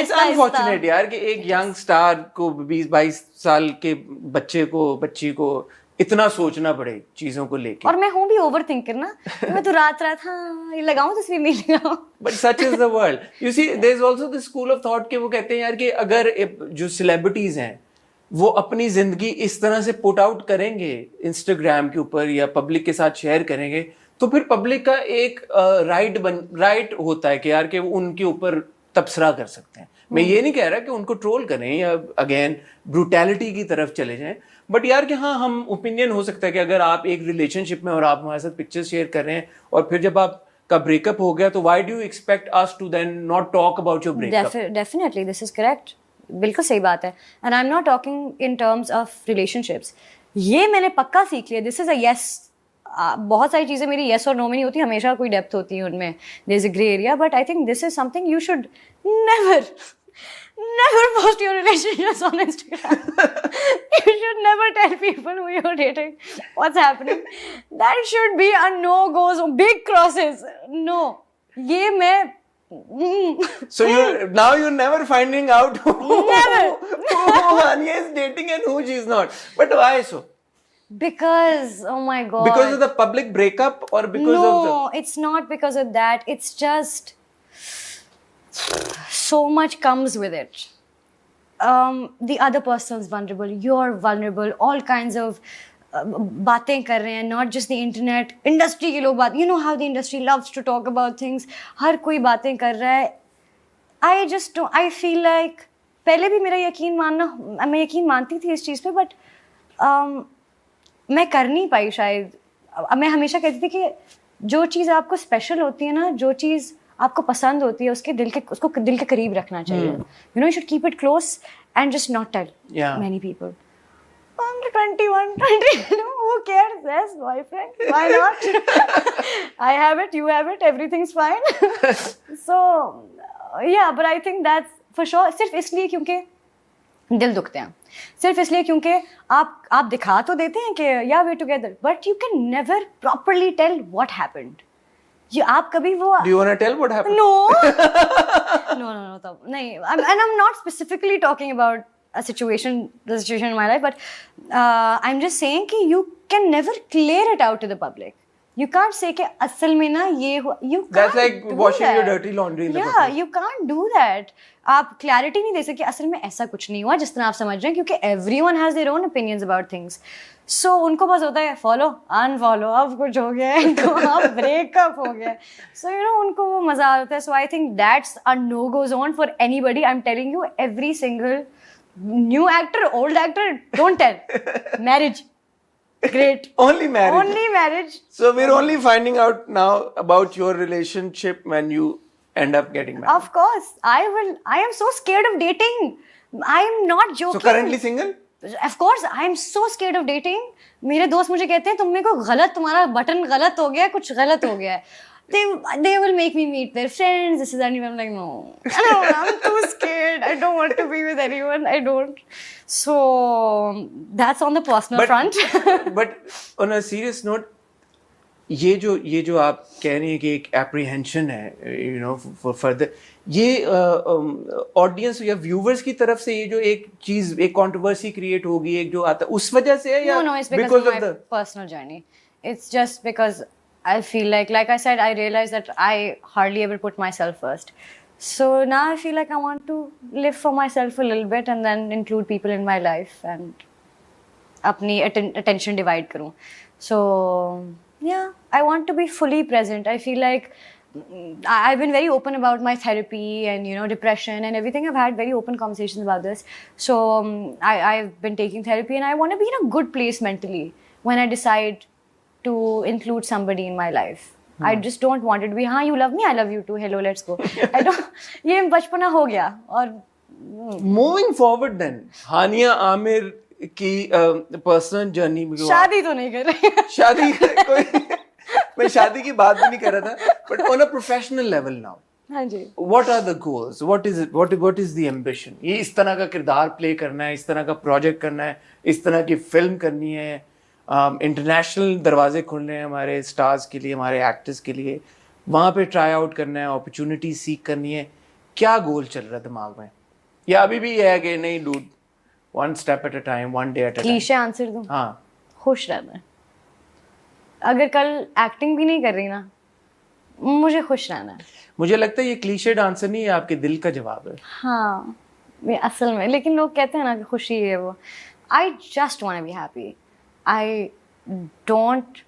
It's unfortunate यार कि एक यंग स्टार को 20-22 साल के बच्ची को इतना सोचना पड़े चीजों को लेके। और मैं हूँ भी ओवर थिंकर ना, मैं तो रात हाँ ये लगाऊं तस्वीर नहीं लगाऊं। But such is the world. You see there is also the school of thought के वो कहते हैं यार कि अगर जो सेलिब्रिटीज हैं वो अपनी जिंदगी इस तरह से पुट आउट करेंगे इंस्टाग्राम के ऊपर या पब्लिक के साथ शेयर करेंगे, तो फिर पब्लिक का एक राइट होता है कि यार कि वो उनके ऊपर तबसरा कर सकते हैं। मैं ये नहीं कह रहा कि उनको ट्रोल करें या अगेन ब्रूटैलिटी की तरफ चले जाएं, बट यार कि हाँ हम ओपिनियन हो सकता है कि अगर आप एक रिलेशनशिप में और आप हमारे साथ पिक्चर शेयर कर रहे हैं और फिर जब आपका ब्रेकअप हो गया तो why do you expect us to then not talk about your breakup? Definitely this is correct, बिल्कुल सही बात है। And I am not talking in terms of relationships, ये मैंने पक्का सीख लिया। दिस इज अ यस, बहुत सारी चीज़ें मेरी येस और नो में नहीं होती, हमेशा कोई डेप्थ होती है उनमें, there is a grey area, but I think this is something you should never post your relationships on Instagram. You should never tell people who you're dating what's happening. That should be a no-go zone, big crosses. No, ये मैं So you're never finding out who Hania is dating and who she is not. But why so? Because, oh my God. Because of the public breakup or because of the... No, it's not because of that. It's just so much comes with it. The other person's vulnerable. You're vulnerable. All kinds of बातें कर रहे हैं, not just the internet. Industry के लोग बात, you know how the industry loves to talk about things. हर कोई बातें कर रहा है. I just don't. I feel like पहले भी मेरा यकीन मानना, मैं यकीन मानती थी इस चीज़ पे, but मैं कर नहीं पाई शायद। मैं हमेशा कहती थी कि जो चीज़ आपको स्पेशल होती है ना, जो चीज़ आपको पसंद होती है, उसको दिल के करीब रखना चाहिए। You know, you should keep it close and just not tell many people. I'm 21, 20, who cares? Yes, boyfriend, why not? I have it, you have it, everything's fine. So, yeah, but I think that's for sure. सिर्फ इसलिए क्योंकि दिल दुखते हैं, सिर्फ इसलिए क्योंकि आप दिखा तो देते हैं कि yeah we're together, but you can never properly tell what happened. आप कभी वो Do you want to tell what happened? No, तब नहीं. And I'm not specifically talking about the situation in my life, but I'm just saying कि you can never clear it out to the public. You can't say कि असल में ना ये हुआ. You can't. That's like do washing that. your dirty laundry in the Yeah, public. you can't do that. आप clarity नहीं दे सकते असल में ऐसा कुछ नहीं हुआ जिस तरह आप समझ रहे हैं, क्योंकि everyone has their own opinions about things. So उनको बस होता है follow, unfollow, अब कुछ हो गया है इनको, अब breakup हो गया. So you know उनको वो मजा आता है. So I think that's a no-go zone for anybody. I'm telling you, every single new actor, old actor, don't tell. Marriage. Great. Only marriage. Only marriage. So we're only finding out now about your relationship when you end up getting married. Of course. I am so scared of dating. I am not joking. So currently single? Of course, I am so scared of dating. मेरे दोस्त मुझे कहते हैं तुम में को गलत, तुम्हारा बटन गलत हो गया है, कुछ गलत हो गया है. They will make me meet their friends. This is that. I'm like, no, I'm too scared. I don't want to be with anyone. I don't. So that's on the personal front. But on a serious note, ये जो आप कह रही हैं कि एक apprehension है, you know, for further, ये ऑडियंस या व्यूवर्स की तरफ से ये जो एक चीज, एक कंट्रोवर्सी क्रिएट होगी, एक जो आता है उस वजह से है या no, it's because of my personal journey. It's just because I feel like I said, I realized that I hardly ever put myself first. So now I feel like I want to live for myself a little bit and then include people in my life and अपनी attention divide करूँ. So yeah, I want to be fully present. I feel like I've been very open about my therapy and, you know, depression and everything. I've had very open conversations about this. So I've been taking therapy and I want to be in a good place mentally when I decide to include somebody in my life. I just don't want it to be, हाँ, you love me, I love you too, hello, let's go. I don't, ये बचपना हो गया. और moving forward then, हानिया आमिर की personal journey में शादी तो नहीं कर रही. शादी कोई मैं शादी की बात भी नहीं कर रहा था, but on a professional level now, हाँ जी, what are the goals? What is it? What is the ambition? ये इस तरह का किरदार प्ले करना है, इस तरह का प्रोजेक्ट करना है, इस तरह की फिल्म करनी है, इंटरनेशनल दरवाजे खोलने हैं हमारे स्टार्स के लिए, हमारे एक्टर्स के लिए, वहाँ पे ट्राई आउट करना है, अपॉर्चुनिटी सीख करनी है. क्या गोल चल रहा है दिमाग में, या अभी भी है कि नहीं dude, one step at a time, one day at a time? Cliché answer दूं? हाँ, खुश रहना है। अगर कल एक्टिंग भी नहीं कर रही ना, मुझे खुश रहना है। मुझे लगता है ये क्लीशेड आंसर नहीं है, आपके दिल का जवाब है। हाँ, ये असल में, लेकिन लोग कहते हैं ना कि खुशी है वो। I just want to be happy. I don't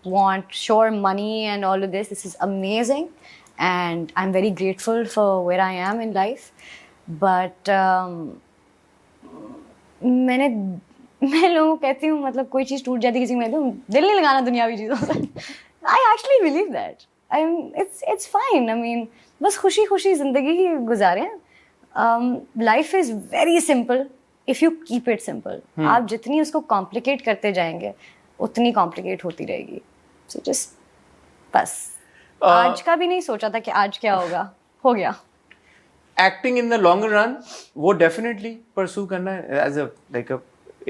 want sure money and all of this is amazing and I'm very grateful for where I am in life, but मैं लोगों को कहती हूँ, मतलब कोई चीज़ टूट जाती किसी में तो दिल नहीं लगाना दुनियावी चीज़ों से। I actually believe that. It's fine. I mean, बस खुशी खुशी ज़िंदगी गुजारें। Life is very simple if you keep it simple. आप जितनी उसको कॉम्प्लिकेट करते जाएंगे उतनी कॉम्प्लिकेट होती रहेगी। So just बस आज का भी नहीं सोचा था कि आज क्या होगा, हो गया। Acting in the longer run वो डेफिनेटली परस्यू करना है as a like a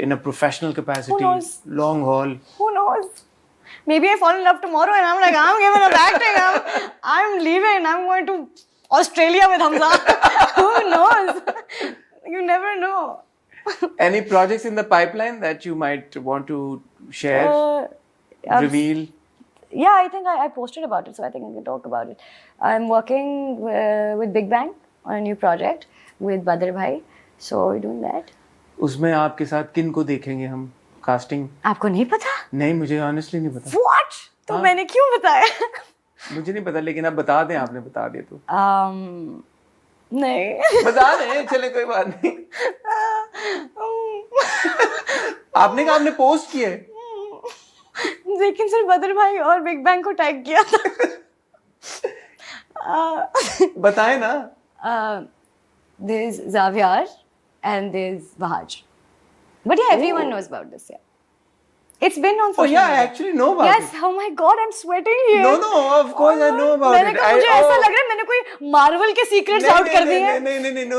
in a professional capacity, knows? Long haul. Who knows? Maybe I fall in love tomorrow and I'm like, I'm giving up acting. I'm leaving. I'm going to Australia with Hamza. Who knows? You never know. Any projects in the pipeline that you might want to share, reveal? Yeah, I think I posted about it, so I think I can talk about it. I'm working with Big Bang on a new project with Badr Bhai, so we're doing that. उसमें आपके साथ किन को देखेंगे हम? Casting आपको नहीं पता? नहीं, मुझे ऑनेस्टली नहीं पता। What? तो मैंने क्यों बताया? मुझे नहीं पता, लेकिन आप बता दें, आपने बता दिया तो। नहीं। बता दें, चले कोई बात नहीं। आपने कहा आपने पोस्ट किया है? लेकिन सिर्फ बद्र भाई और बिग बैंग को टैग किया था। बताएं ना। There's Xavier and there's Bahaj. But yeah, everyone knows about this. Yeah, it's been on Oh social yeah, I media. actually know about Yes. it. Oh my God, I'm sweating here. No, of course I know about मैंने it. कहा मुझे ऐसा लग रहा है मैंने कोई Marvel के सीक्रेट्स आउट कर दिए हैं। नहीं, no,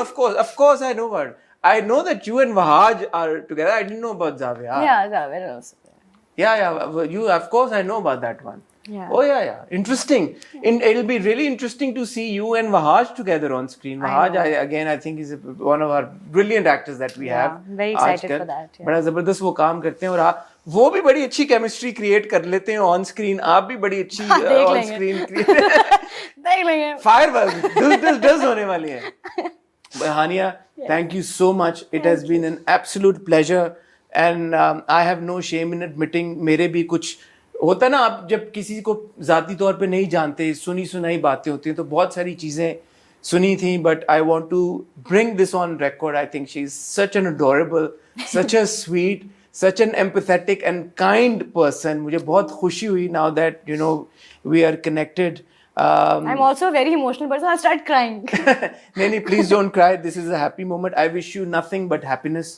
of course I know about it. I know that you and Wahaj are together. I didn't know about Xavier. Yeah, Xavier also. Yeah, you, of course I know about that one. Yeah. Oh yeah. Interesting. It'll be really interesting to see you and Wahaj together on screen. Wahaj, I think is one of our brilliant actors that we have. Very excited for that. Yeah. बड़ा जबरदस्त वो काम करते हैं, और वो भी बड़ी अच्छी केमिस्ट्री क्रिएट कर लेते हैं ऑन स्क्रीन। आप भी बड़ी अच्छी ऑन स्क्रीन देख लेंगे। फायरवर्क डज होने वाली है। हानिया, thank you so much. It has been an absolute pleasure. And I have no shame in admitting, मेरे भी कुछ होता ना, आप जब किसी को ज़ाती तौर पे नहीं जानते, सुनी सुनाई बातें होती हैं, तो बहुत सारी चीज़ें सुनी थी, but I want to bring this on record. I think she's such an adorable, such a sweet, such an empathetic and kind person. मुझे बहुत खुशी हुई now that you know we are connected. I'm also a very emotional person. I'll start crying. नहीं, please don't cry. This is a happy moment. I wish you nothing but happiness.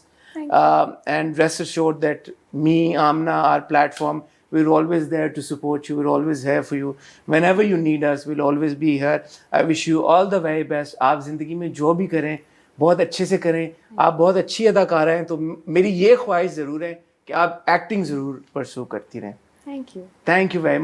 And rest assured that me, Amna, our platform, we're always there to support you. We're always here for you. Whenever you need us, we'll always be here. I wish you all the very best. आप जिंदगी में जो भी करें बहुत अच्छे से करें। आप बहुत अच्छी अदाकारा हैं, तो मेरी ये ख्वाहिश ज़रूर है कि आप एक्टिंग ज़रूर परस्यू करती रहें। Thank you. Thank you very much.